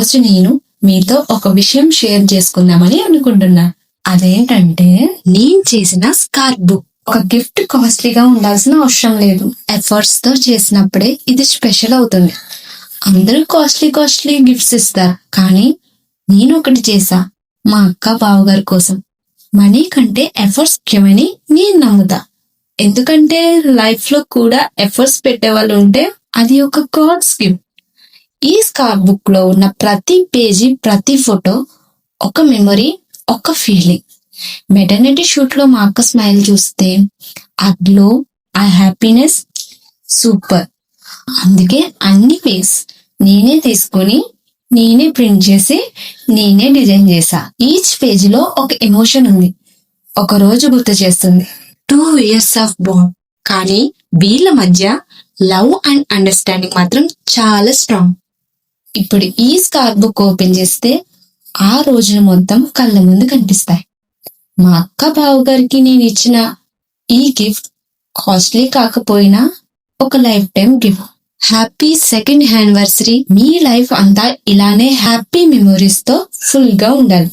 రోజు నేను మీతో ఒక విషయం షేర్ చేసుకుందామని అనుకుంటున్నా. అదేంటంటే నేను చేసిన స్కార్ఫ్ బుక్. ఒక గిఫ్ట్ కాస్ట్లీగా ఉండాల్సిన అవసరం లేదు. ఎఫర్ట్స్ తో చేసినప్పుడే ఇది స్పెషల్ అవుతుంది. అందరూ కాస్ట్లీ గిఫ్ట్స్ ఇస్తారు, కానీ నేను ఒకటి చేసా మా అక్క బావగారి కోసం. మనీ కంటే ఎఫర్ట్స్ ముఖ్యమని నేను నమ్ముతా. ఎందుకంటే లైఫ్ లో కూడా ఎఫర్ట్స్ పెట్టే వాళ్ళు ఉంటే అది ఒక గాడ్స్ గిఫ్ట్. ఈ స్కార్ఫ్ బుక్ లో ఉన్న ప్రతి పేజీ, ప్రతి ఫోటో ఒక మెమరీ, ఒక ఫీలింగ్. మెటర్నిటీ షూట్ లో మా అక్క స్మైల్ చూస్తే ఆ గ్లో, ఆ హ్యాపీనెస్ సూపర్. అందుకే అన్ని పేజ్ నేనే తీసుకొని, నేనే ప్రింట్ చేసి, నేనే డిజైన్ చేశా. ఈచ్ పేజ్ లో ఒక ఎమోషన్ ఉంది, ఒక రోజు గుర్తు చేస్తుంది. 2 years ఆఫ్ బాండ్, కానీ వీళ్ళ మధ్య లవ్ అండ్ అండర్స్టాండింగ్ మాత్రం చాలా స్ట్రాంగ్. ఇప్పుడు ఈ స్కార్ఫ్ బుక్ ఓపెన్ చేస్తే ఆ రోజులు మొత్తం కళ్ళ ముందు కనిపిస్తాయి. మా అక్క బావగారికి నేను ఇచ్చిన ఈ గిఫ్ట్ కాస్ట్లీ కాకపోయినా ఒక life time gift. Happy 2nd anniversary. మీ లైఫ్ అంతా ఇలానే హ్యాపీ మెమోరీస్ తో ఫుల్ గా ఉండాలి.